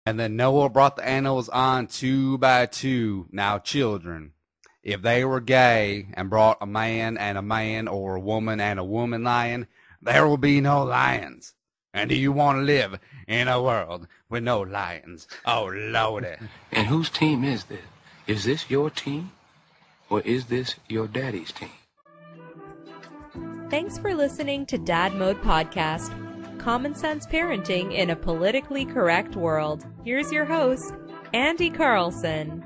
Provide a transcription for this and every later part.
And then Noah brought the animals on two by two. Now, children, if they were gay and brought a man or a woman and a woman lion, there will be no lions. And do you want to live in a world with no lions? Oh, Lordy. And whose team is this? Is this your team? Or is this your daddy's team? Thanks for listening to Dad Mode Podcast. Common sense parenting in a politically correct world. Here's your host, Andy Carlson.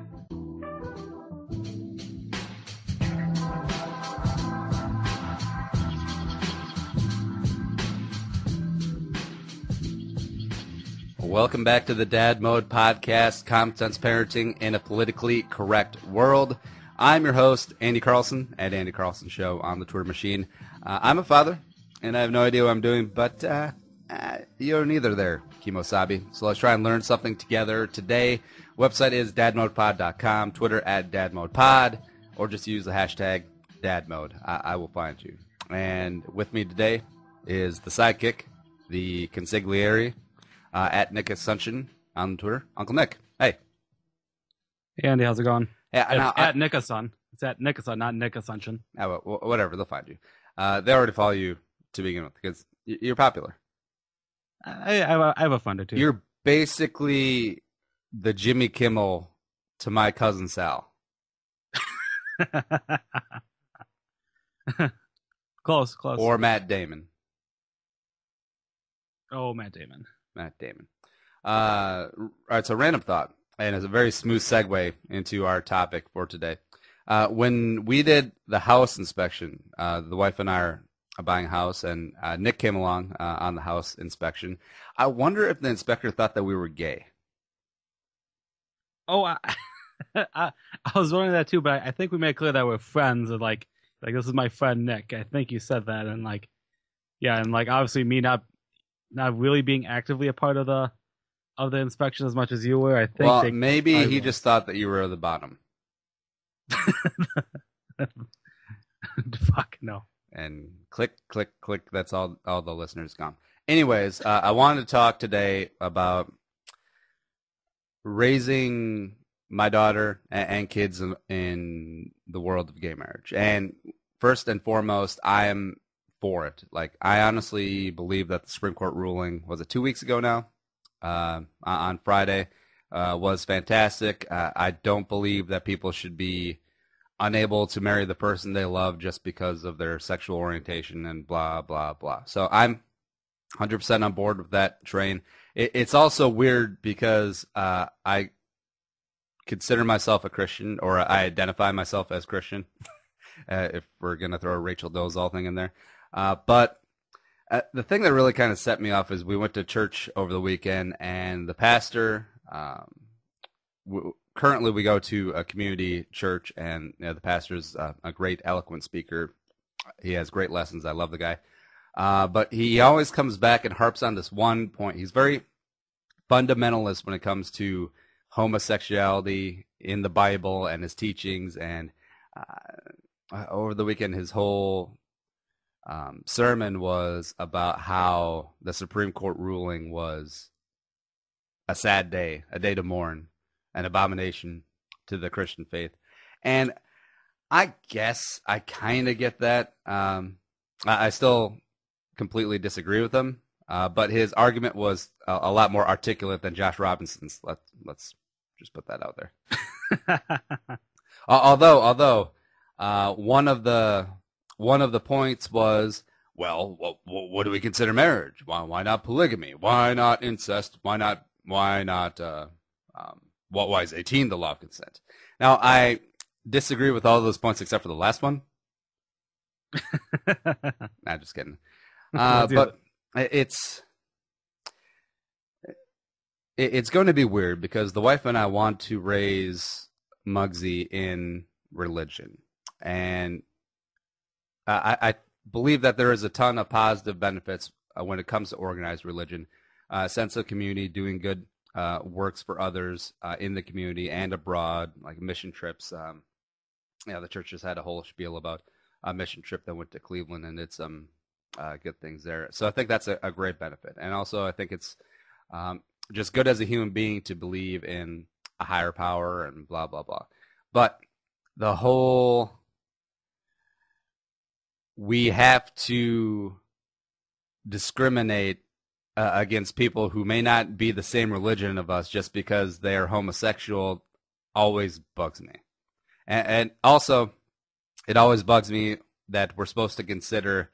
Welcome back to the Dad Mode Podcast, Common Sense Parenting in a Politically Correct World. I'm your host, Andy Carlson, at Andy Carlson Show on the Twitter machine. I'm a father, and I have no idea what I'm doing, but you're neither there, Kimosabi. So let's try and learn something together today. Website is dadmodepod.com, Twitter at dadmodepod, or just use the hashtag dadmode. I will find you. And with me today is the sidekick, the consigliere, at Nick Assumption on Twitter. Uncle Nick, hey. Hey, Andy, how's it going? Yeah, it's at Nick Assun. It's at Nick Assun, not Nick Assumption. Whatever, they'll find you. They already follow you to begin with because you're popular. I have a friend or two. You're basically the Jimmy Kimmel to my cousin Sal. Close. Or Matt Damon. Oh, Matt Damon. All right, so random thought, and it's a very smooth segue into our topic for today. When we did the house inspection, the wife and I are buying a house, and Nick came along on the house inspection. I wonder if the inspector thought that we were gay. Oh, I was wondering that too, but I think we made clear that we're friends. And like this is my friend Nick. I think you said that, and obviously me not really being actively a part of the inspection as much as you were. I think. Well, maybe he just thought that you were at the bottom. Fuck no. And click. That's all the listeners gone. Anyways, I wanted to talk today about raising my daughter and kids in the world of gay marriage. And first and foremost, I am for it. Like, I honestly believe that the Supreme Court ruling, was it 2 weeks ago now? On Friday, was fantastic. I don't believe that people should be unable to marry the person they love just because of their sexual orientation and blah, blah, blah. So I'm 100% on board with that train. It's also weird because I consider myself a Christian, or I identify myself as Christian, if we're going to throw a Rachel Dolezal thing in there. But the thing that really kind of set me off is we went to church over the weekend, and the pastor, currently we go to a community church, and the pastor's a great eloquent speaker. He has great lessons. I love the guy. But he always comes back and harps on this one point. He's very fundamentalist when it comes to homosexuality in the Bible and his teachings. And over the weekend, his whole sermon was about how the Supreme Court ruling was a sad day, a day to mourn, an abomination to the Christian faith. And I guess I kind of get that. I still completely disagree with him, but his argument was a lot more articulate than Josh Robinson's. Let's just put that out there. Although one of the points was, well, what do we consider marriage? Why not polygamy? Why not incest? Why is 18 the law of consent? Now, I disagree with all those points except for the last one. Nah, just kidding. But it's going to be weird because the wife and I want to raise Muggsy in religion. And I believe that there is a ton of positive benefits when it comes to organized religion, sense of community, doing good works for others in the community and abroad, like mission trips. The church just had a whole spiel about a mission trip that went to Cleveland and did some good things there. So I think that's a great benefit. And also I think it's just good as a human being to believe in a higher power and blah blah blah. But the whole we have to discriminate against people who may not be the same religion of us just because they are homosexual always bugs me. And also, it always bugs me that we're supposed to consider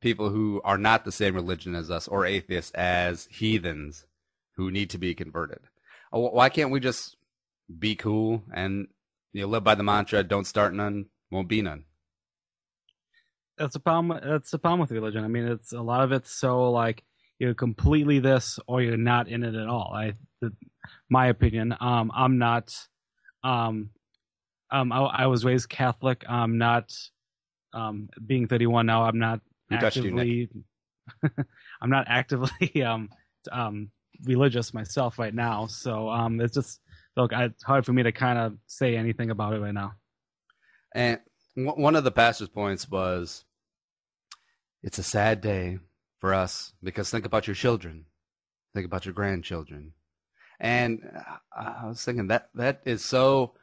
people who are not the same religion as us or atheists as heathens who need to be converted. Why can't we just be cool and live by the mantra, don't start none, won't be none? That's the problem. That's the problem with religion. I mean, it's a lot of it's so like you're completely this or you're not in it at all. My opinion. I'm not. I was raised Catholic. I'm not. Being 31 now, I'm not actively. I'm not actively religious myself right now. So it's just it's hard for me to kind of say anything about it right now. And one of the pastor's points was, it's a sad day for us because think about your children, think about your grandchildren. And I was thinking that is so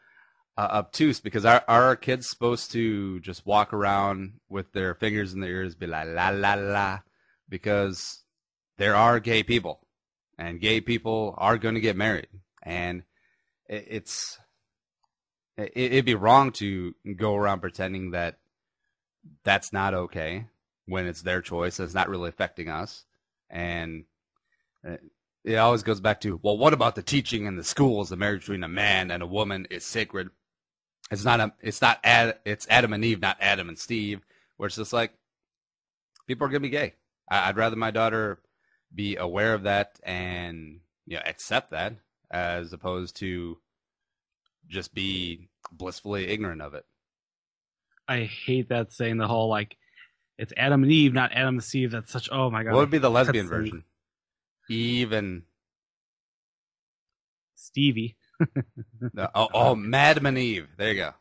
obtuse because are kids supposed to just walk around with their fingers in their ears, be like, la, la, la, because there are gay people and gay people are going to get married. And it'd be wrong to go around pretending that that's not okay when it's their choice. It's not really affecting us. And it always goes back to, well, what about the teaching in the schools? The marriage between a man and a woman is sacred. It's Adam and Eve, not Adam and Steve, where it's just like, people are going to be gay. I'd rather my daughter be aware of that and accept that as opposed to just be blissfully ignorant of it. I hate that saying, the whole like it's Adam and Eve, not Adam and Steve. That's such, oh my god. What would be the lesbian version? Eve and Stevie. Madam and Eve. There you go.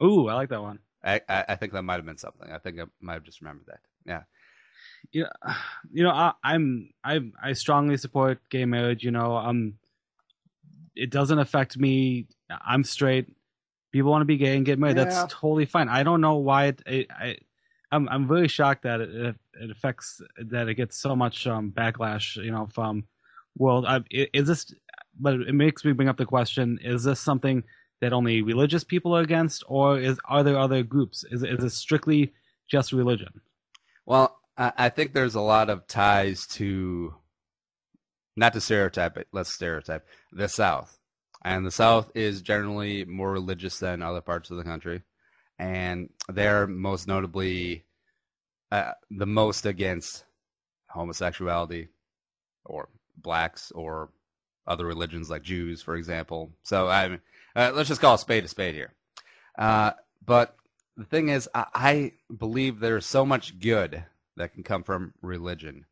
Ooh, I like that one. I think that might have been something. I think I might have just remembered that. Yeah. I strongly support gay marriage. It doesn't affect me. I'm straight. People want to be gay and get married. Yeah. That's totally fine. I don't know why I'm very shocked that it affects, that it gets so much backlash. From world. Is this? But it makes me bring up the question: is this something that only religious people are against, or are there other groups? Is it strictly just religion? Well, I think there's a lot of ties to, not to stereotype, but let's stereotype, the South. And the South is generally more religious than other parts of the country. And they're most notably the most against homosexuality or blacks or other religions like Jews, for example. So let's just call a spade here. But the thing is, I believe there's so much good that can come from religion.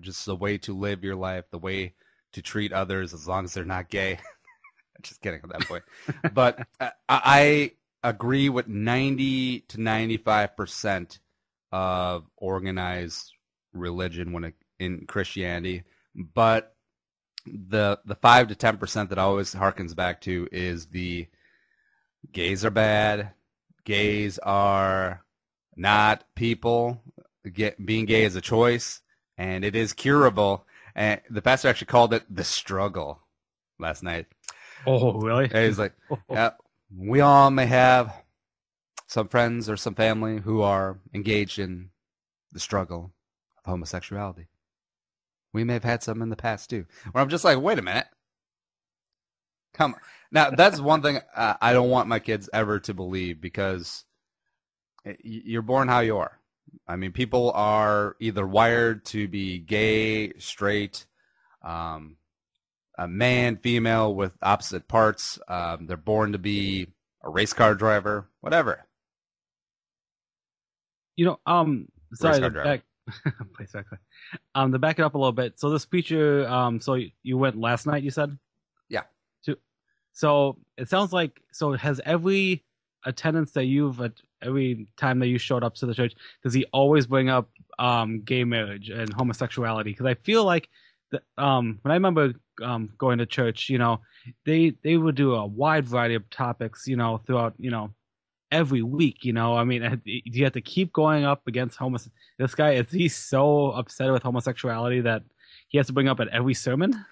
Just the way to live your life, the way to treat others as long as they're not gay. Just kidding at that point. But I agree with 90 to 95% of organized religion in Christianity. But the 5 to 10% that always harkens back to is the gays are bad. Gays are not people. Being gay is a choice, and it is curable. And the pastor actually called it the struggle last night. Oh, really? And he's like, yeah, we all may have some friends or some family who are engaged in the struggle of homosexuality. We may have had some in the past, too. Where I'm just like, wait a minute. Come on. Now, that's one thing I don't want my kids ever to believe, because you're born how you are. I mean, people are either wired to be gay, straight, a man, female with opposite parts. They're born to be a race car driver, whatever. Sorry to back, exactly. To back it up a little bit. So this preacher, so you went last night, you said? Yeah. So it sounds like, so has every attendance that every time that you showed up to the church, does he always bring up gay marriage and homosexuality? Because I feel like when I remember going to church, they would do a wide variety of topics, throughout, every week. I mean, do you have to keep going up against this guy? Is he so upset with homosexuality that he has to bring up at every sermon?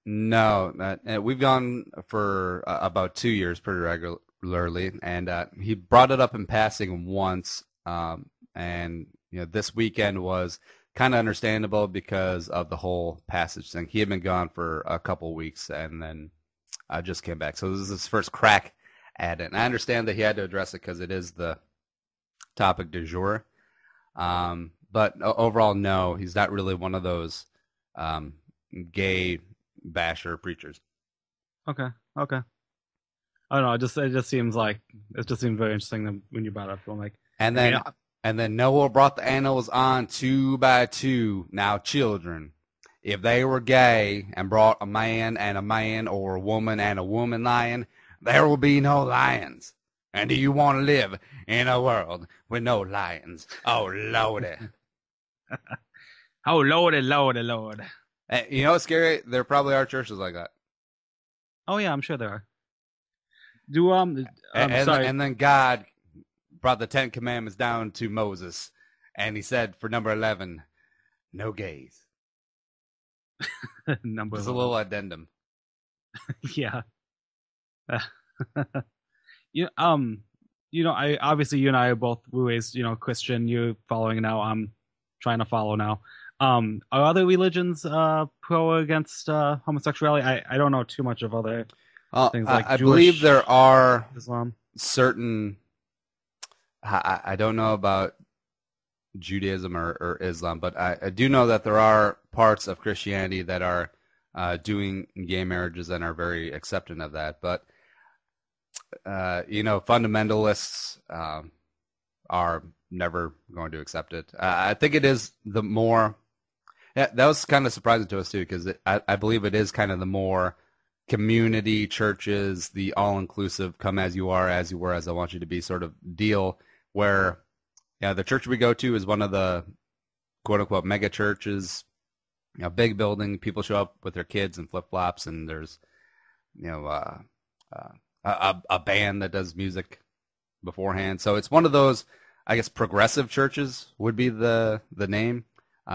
No, we've gone for about 2 years pretty regularly, and he brought it up in passing once, and this weekend was kind of understandable because of the whole passage thing. He had been gone for a couple weeks, and then just came back. So this is his first crack at it, and I understand that he had to address it because it is the topic du jour. But overall, no, he's not really one of those gay basher preachers. Okay. I don't know. It just seems very interesting when you brought it up. I'm like, and then Noah brought the animals on 2 by 2. Now, children, if they were gay and brought a man or a woman and a woman lion, there will be no lions. And do you want to live in a world with no lions? Oh, Lordy. Oh, Lord. You know what's scary? There probably are churches like that. Oh yeah, I'm sure there are. Sorry. And then God brought the 10 Commandments down to Moses, and he said for number 11, no gays. Number Just 11. a little addendum. Yeah. I obviously you and I are both raised, Christian. You're following now. I'm trying to follow now. Are other religions pro or against homosexuality? I don't know too much of other things like I Jewish, believe there are Islam. certain. I don't know about Judaism or Islam, but I do know that there are parts of Christianity that are doing gay marriages and are very accepting of that. But fundamentalists are never going to accept it. I think it is the more. Yeah, that was kind of surprising to us too, because I believe it is kind of the more community churches, the all-inclusive, come as you are, as you were, as I want you to be sort of deal, where the church we go to is one of the quote-unquote mega churches, big building, people show up with their kids in flip-flops, and there's a band that does music beforehand. So it's one of those, I guess, progressive churches would be the name.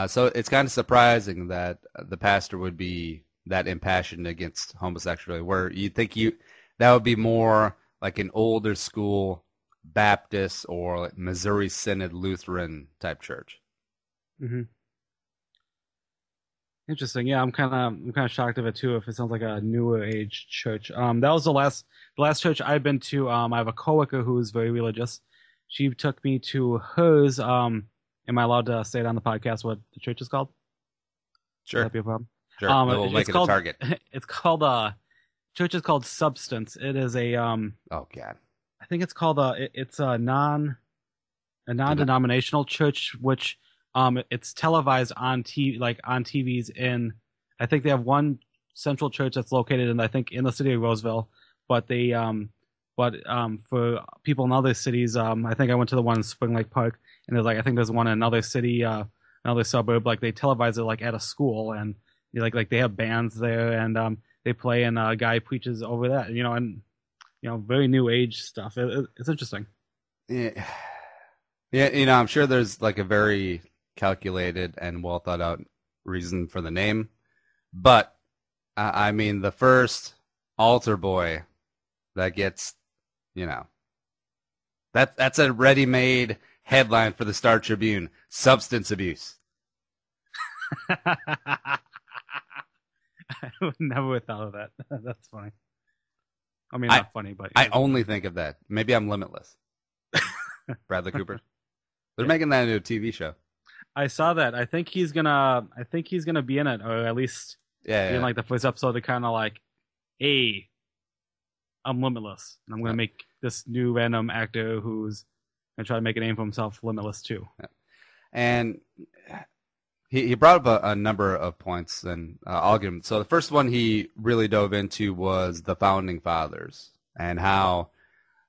So it's kind of surprising that the pastor would be that impassioned against homosexuality, where you'd think that would be more like an older school Baptist or like Missouri Synod Lutheran type church. Mm-hmm. Interesting. Yeah, I'm kind of shocked of it too. If it sounds like a newer age church. That was the last church I've been to. I have a coworker who's very religious. She took me to hers. Am I allowed to say it on the podcast what the church is called? Sure. Would that be a problem? Sure. We'll make it a target. It's called church is called Substance. It is a oh God. I think it's called it's a non-denominational church, which it's televised on TV, like on TVs in. I think they have one central church that's located in the city of Roseville, but they for people in other cities, I think I went to the one in Spring Lake Park, and there's one in another city, another suburb. Like they televise it like at a school, and like they have bands there, and they play, and a guy preaches over that, and very new age stuff. It's interesting. Yeah, I'm sure there's like a very calculated and well thought out reason for the name, but I mean the first altar boy that gets, that's a ready-made headline for the Star Tribune: substance abuse. I would never have thought of that. That's funny. I mean, not funny, but I only think of that. Maybe I'm limitless. Bradley Cooper. They're making that into a TV show. I saw that. I think he's gonna be in it, or at least in like the first episode. To kind of like, hey, I'm limitless, and I'm gonna make this new random actor who's gonna try to make a name for himself limitless too. Yeah. And he brought up a number of points, and I'll give him. So the first one he really dove into was the founding fathers and how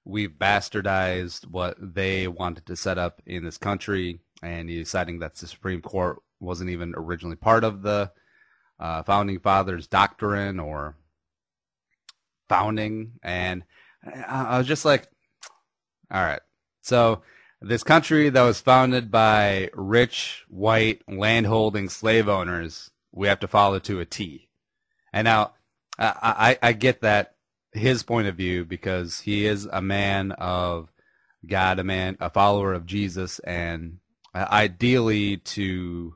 we've bastardized what they wanted to set up in this country, and he's citing that the Supreme Court wasn't even originally part of the founding fathers' doctrine or founding, and I was just like, all right. So this country that was founded by rich, white, landholding slave owners, we have to follow to a T. And now I get that, his point of view, because he is a man of God, a follower of Jesus, and ideally to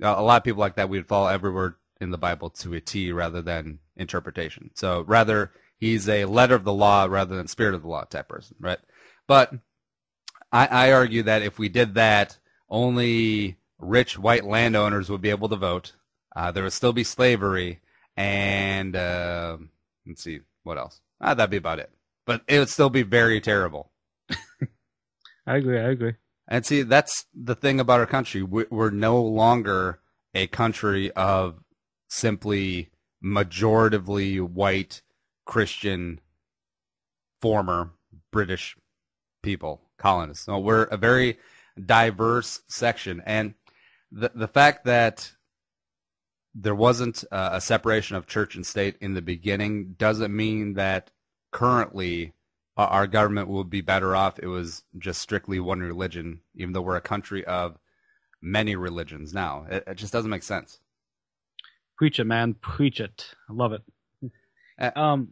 a lot of people like that, we would follow every word in the Bible to a T rather than interpretation. So rather, he's a letter of the law rather than spirit of the law type person, right? But I argue that if we did that, only rich white landowners would be able to vote. There would still be slavery, and let's see, what else? That'd be about it. But it would still be very terrible. I agree. And see, that's the thing about our country. We're no longer a country of simply majoritively white Christian former British people, colonists. So we're a very diverse section. And the fact that there wasn't a separation of church and state in the beginning doesn't mean that currently our government would be better off it was just strictly one religion, even though we're a country of many religions now. It just doesn't make sense. Preach it, man. Preach it. I love it. And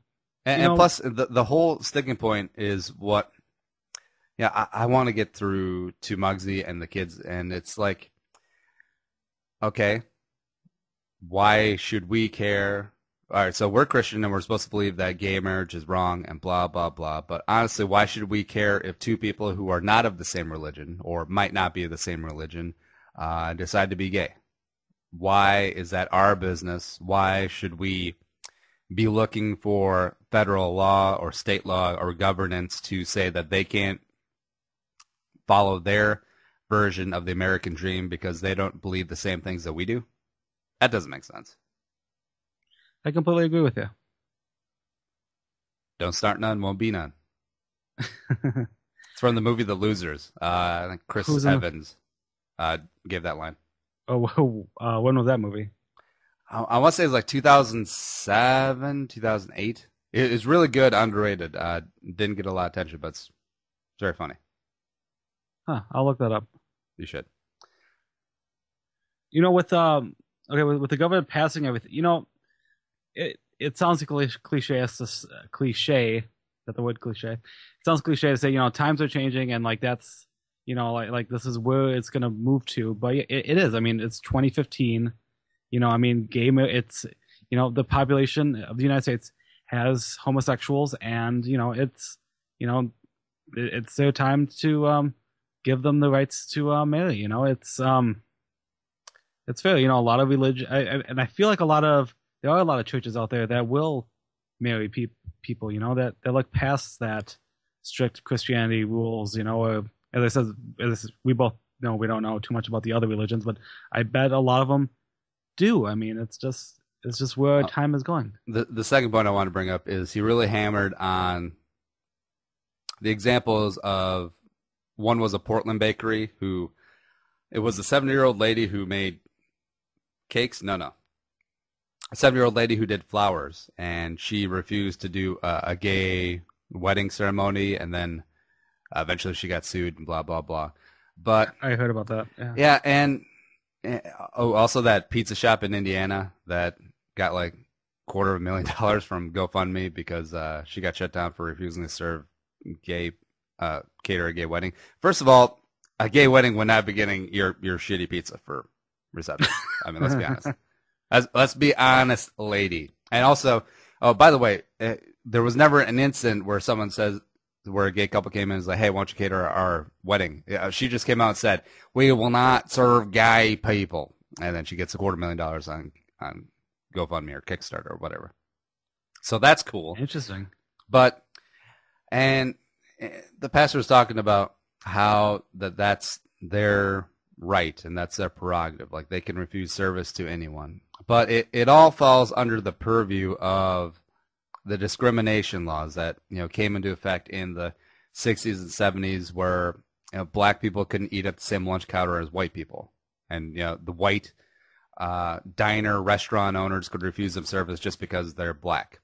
plus, the whole sticking point is what, I want to get through to Muggsy and the kids, and it's like, okay, why should we care? All right, so we're Christian and we're supposed to believe that gay marriage is wrong and blah, blah, blah. But honestly, why should we care if two people who are not of the same religion or might not be of the same religion decide to be gay? Why is that our business? Why should we be looking for federal law or state law or governance to say that they can't follow their version of the American dream because they don't believe the same things that we do? That doesn't make sense. I completely agree with you. Don't start none, won't be none. It's from the movie The Losers. I think Chris Evans gave that line. Oh, when was that movie? I want to say it was like 2007, 2008. It's really good, underrated. Didn't get a lot of attention, but it's very funny. Huh, I'll look that up. You should. With the government passing everything, it sounds like cliche. It's cliche. Is that the word cliche? It sounds cliche to say, times are changing and like that's, like this is where it's going to move to. But it is. I mean, it's 2015. It's, the population of the United States has homosexuals, and it's their time to give them the rights to marry. It's fair. A lot of religion, and I feel like there are a lot of churches out there that will marry people, that look past that strict Christianity rules, or as I said, we both know we don't know too much about the other religions, but I bet a lot of them do. I mean, it's just where our time is going. The second point I want to bring up is he really hammered on the examples of, one was a Portland bakery it was a 70-year-old lady who made cakes. No. A 70-year-old lady who did flowers, and she refused to do a gay wedding ceremony, and then eventually she got sued and blah, blah, blah. But I heard about that. Yeah, and also that pizza shop in Indiana that got like $250,000 from GoFundMe because she got shut down for refusing to serve cater a gay wedding. First of all, a gay wedding would not be getting your shitty pizza for reception. I mean, let's be honest. Let's be honest, lady. And also, by the way, there was never an incident where someone says, where a gay couple came in and was like, hey, why don't you cater our wedding? She just came out and said, we will not serve gay people. And then she gets $250,000 on GoFundMe or Kickstarter or whatever. So that's cool. Interesting. But, and the pastor was talking about how that's their right and that's their prerogative. Like they can refuse service to anyone. But it all falls under the purview of the discrimination laws that came into effect in the 60s and 70s, where black people couldn't eat at the same lunch counter as white people, and the white diner, restaurant owners could refuse them service just because they're black.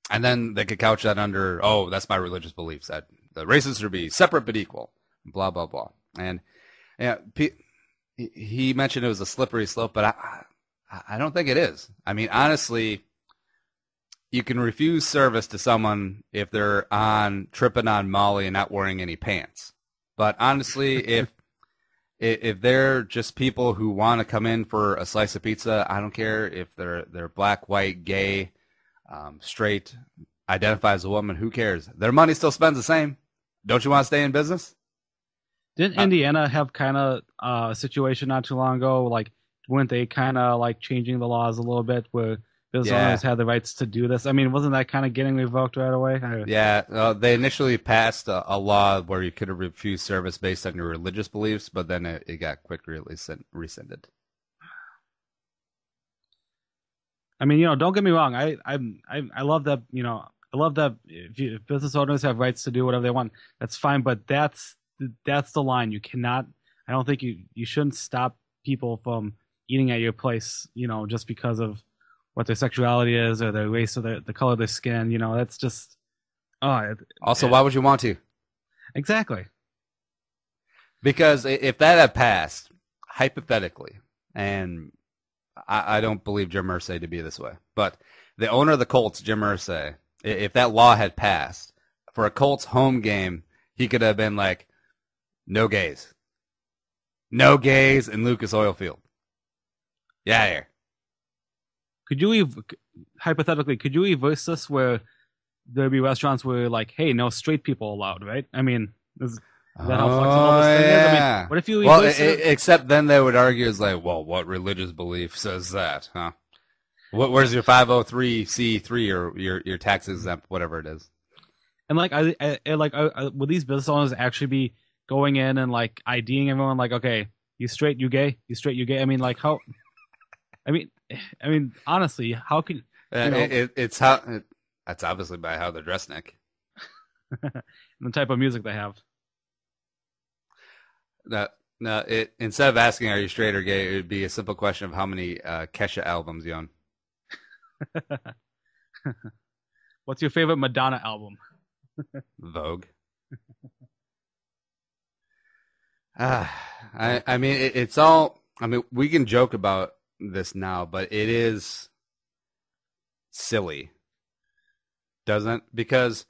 And then they could couch that under, oh, that's my religious beliefs, that the races should be separate but equal, blah, blah, blah. And yeah, he mentioned it was a slippery slope, but I don't think it is. I mean, honestly, you can refuse service to someone if they're tripping on Molly and not wearing any pants. But honestly, if they're just people who want to come in for a slice of pizza, I don't care if they're black, white, gay, straight, identify as a woman. Who cares? Their money still spends the same. Don't you want to stay in business? Didn't Indiana have kind of a situation not too long ago? Like, weren't they kind of like changing the laws a little bit where business owners had the rights to do this? I mean, wasn't that kind of getting revoked right away? Yeah, they initially passed a law where you could refuse service based on your religious beliefs, but then it got quickly rescinded. I mean, don't get me wrong. I love that. I love that if business owners have rights to do whatever they want, that's fine. But that's the line. You cannot. I don't think you shouldn't stop people from eating at your place. Just because of what their sexuality is or their race or the color of their skin. That's just. Also, why would you want to? Exactly. Because if that had passed, hypothetically, and I don't believe Jim Irsay to be this way, but the owner of the Colts, Jim Irsay, if that law had passed, for a Colts home game, he could have been like, no gays. No gays in Lucas Oil Field. Yeah, here. Hypothetically, could you reverse this where there'd be restaurants where like, hey, no straight people allowed, right? I mean, is that how flexible this thing is? I mean, what if you reverse it? Except then they would argue is like, well, what religious belief says that, huh? Where's your 503c3 or your tax exempt, whatever it is? And like, would these business owners actually be going in and like IDing everyone? Like, okay, you straight, you gay, you straight, you gay. I mean, like how? I mean, honestly, how can it's how? That's obviously by how they're dressed, Nick. And the type of music they have. No. Instead of asking are you straight or gay, it would be a simple question of how many Kesha albums you own. What's your favorite Madonna album? Vogue. I mean, it's all. I mean, we can joke about this now, but it is silly, doesn't? Because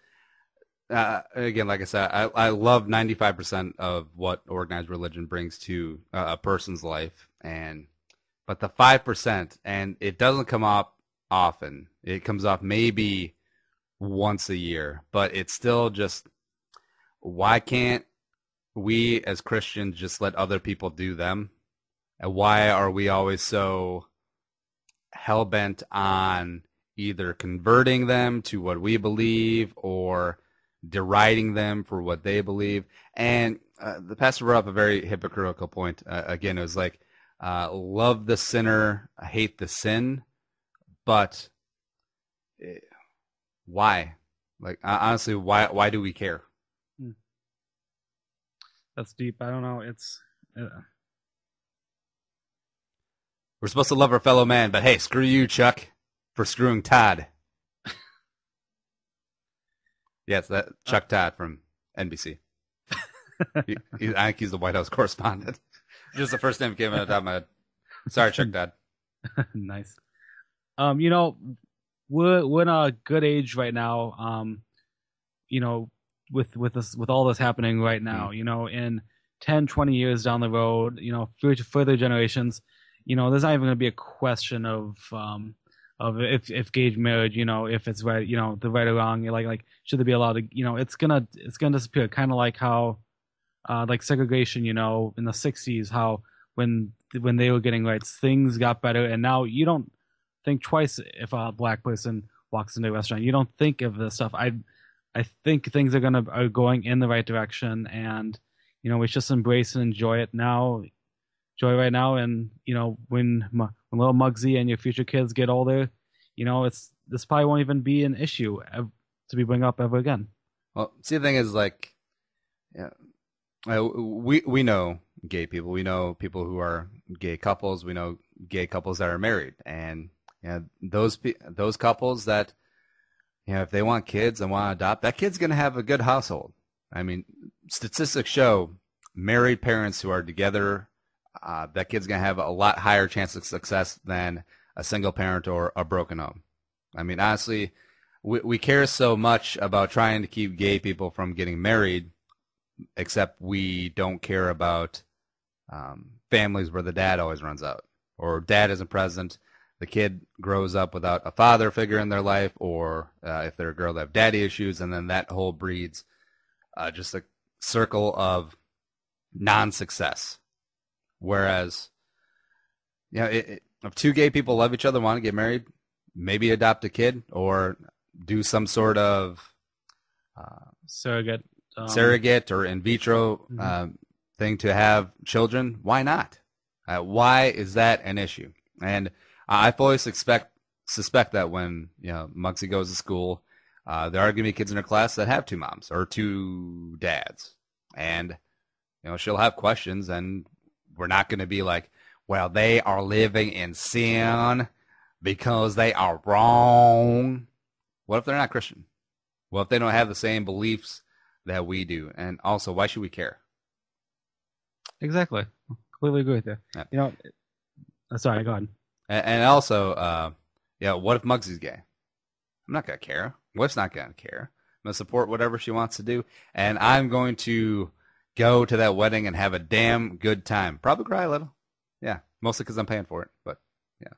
again, like I said, I love 95% of what organized religion brings to a person's life, but the 5%, and it doesn't come up often. It comes off maybe once a year, but it's still just, why can't we as Christians just let other people do them? And why are we always so hell-bent on either converting them to what we believe or deriding them for what they believe? And the pastor brought up a very hypocritical point. Again, it was like, love the sinner, hate the sin. But why? Like, honestly, why do we care? That's deep. I don't know. It's we're supposed to love our fellow man, but hey, screw you, Chuck, for screwing Todd. Yes, that Chuck Todd from NBC. I think he's the White House correspondent. Just the first name came out of the top of my head. Sorry, Chuck Todd. Nice. We're in a good age right now. With all this happening right now, in 10, 20 years down the road, further generations, there's not even going to be a question of if gay marriage, if it's right, the right or wrong, like should they be allowed to, it's gonna disappear. Kind of like how, like segregation, in the 60s, how when they were getting rights, things got better, and now you don't think twice if a black person walks into a restaurant. You don't think of this stuff. I think things are going in the right direction, and we just embrace and enjoy it now. Enjoy right now, and when little Muggsy and your future kids get older, this probably won't even be an issue to be bring up ever again. Well, see, the thing is, like, we know gay people. We know people who are gay couples. We know gay couples that are married, and those couples that if they want kids and want to adopt, that kid's going to have a good household. I mean, statistics show married parents who are together, that kid's going to have a lot higher chance of success than a single parent or a broken home. I mean, honestly, we care so much about trying to keep gay people from getting married, except we don't care about families where the dad always runs out, or dad isn't present. The kid grows up without a father figure in their life, or if they're a girl, they have daddy issues, and then that whole breeds just a circle of non-success. Whereas, if two gay people love each other, want to get married, maybe adopt a kid or do some sort of surrogate or in vitro thing to have children. Why not? Why is that an issue? And I fully suspect that when Muggsy goes to school, there are going to be kids in her class that have two moms or two dads, and she'll have questions, and we're not going to be like, well, they are living in sin because they are wrong. What if they're not Christian? What if they don't have the same beliefs that we do? And also, why should we care? Exactly. Completely agree with you. Yeah. Sorry, go ahead. And also, what if Muggsy's gay? I'm not going to care. Wife's not going to care. I'm going to support whatever she wants to do. And I'm going to go to that wedding and have a damn good time. Probably cry a little. Yeah, mostly because I'm paying for it. But, yeah.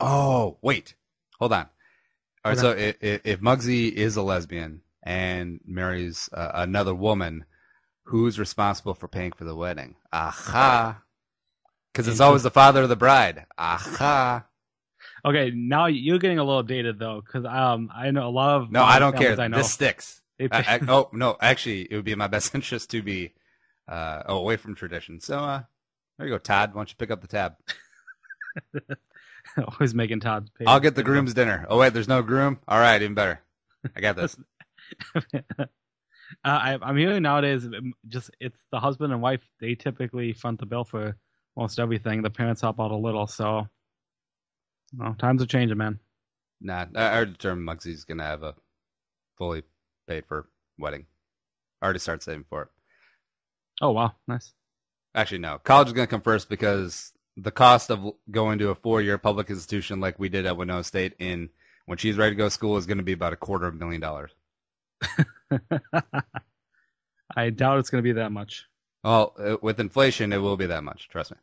Oh, wait. Hold on. All right, Okay. so if Muggsy is a lesbian and marries another woman, who's responsible for paying for the wedding? Aha. Because it's always the father of the bride. Aha. Okay, now you're getting a little dated though, because I know a lot of No, I don't care. families I know, This sticks. they pay- Oh, no, actually, it would be in my best interest to be away from tradition. So there you go, Todd. Why don't you pick up the tab? always making Todd pay. I'll get the groom's dinner. Oh, wait, there's no groom? All right, even better. I got this. I'm hearing nowadays, just it's the husband and wife. They typically front the bill for most everything. The parents help out a little, so times are changing, man. Nah, I already determined Muggsy's going to have a fully paid for wedding. I already started saving for it. Oh wow, nice. Actually, no. College is going to come first because the cost of going to a 4-year public institution like we did at Winona State when she's ready to go to school is going to be about $250,000. I doubt it's going to be that much. Well, with inflation, it will be that much. Trust me.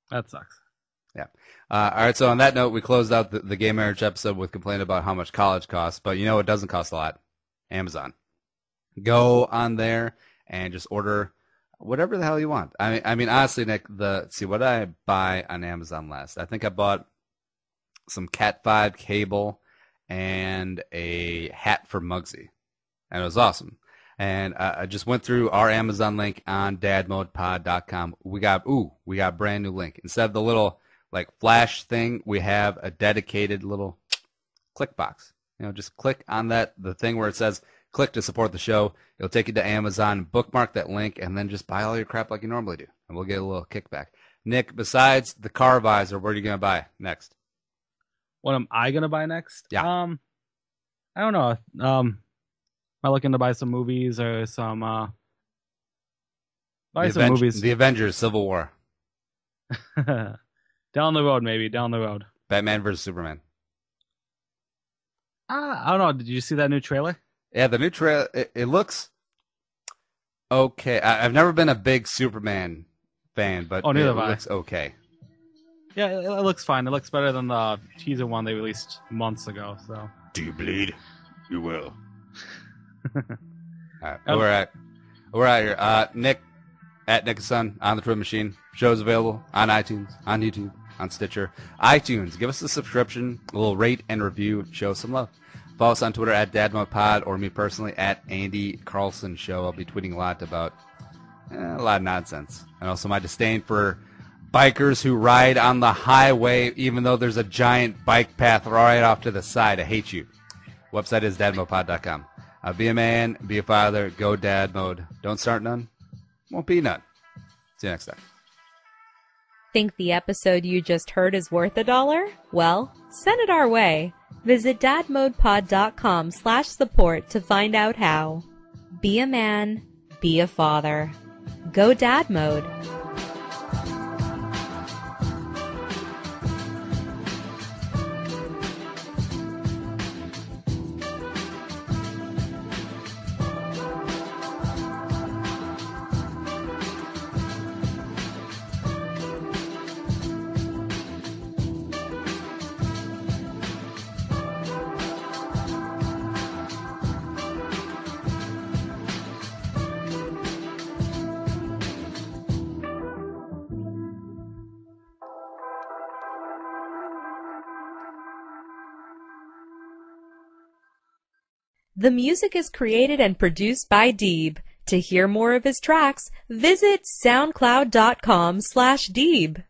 That sucks. Yeah. All right. So on that note, we closed out the gay marriage episode with complaining about how much college costs. But it doesn't cost a lot. Amazon. Go on there and just order whatever the hell you want. I mean, honestly, Nick, see what I buy on Amazon last. I think I bought some Cat 5 cable and a hat for Muggsy, and it was awesome. And I just went through our Amazon link on dadmodepod.com. We got a brand new link. Instead of the little flash thing, we have a dedicated little click box. Just click on the thing where it says click to support the show. It'll take you to Amazon, bookmark that link, and then just buy all your crap like you normally do. And we'll get a little kickback. Nick, besides the car visor, what are you going to buy next? What am I going to buy next? Yeah. I don't know. Am I looking to buy some movies or some movies? The Avengers Civil War. Down the road, maybe. Down the road. Batman versus Superman. I don't know. Did you see that new trailer? Yeah, the new trailer, it looks okay. I've never been a big Superman fan, but neither it have I. looks okay. Yeah, it looks fine. It looks better than the teaser one they released months ago. So. Do you bleed? You will. All right, we're out here. Nick at Nick Son on the Twin Machine. Show's available on iTunes, on YouTube, on Stitcher, iTunes. Give us a subscription, a little rate and review. Show us some love. Follow us on Twitter at DadModePod, or me personally at Andy Carlson Show. I'll be tweeting a lot about a lot of nonsense, and also my disdain for bikers who ride on the highway even though there's a giant bike path right off to the side. I hate you. Website is dadmodepod.com. Be a man, be a father, go dad mode. Don't start none, won't be none. See you next time. Think the episode you just heard is worth $1? Well, send it our way. Visit dadmodepod.com/support to find out how. Be a man, be a father. Go Dad Mode. The music is created and produced by deeB. To hear more of his tracks, visit soundcloud.com/deeB.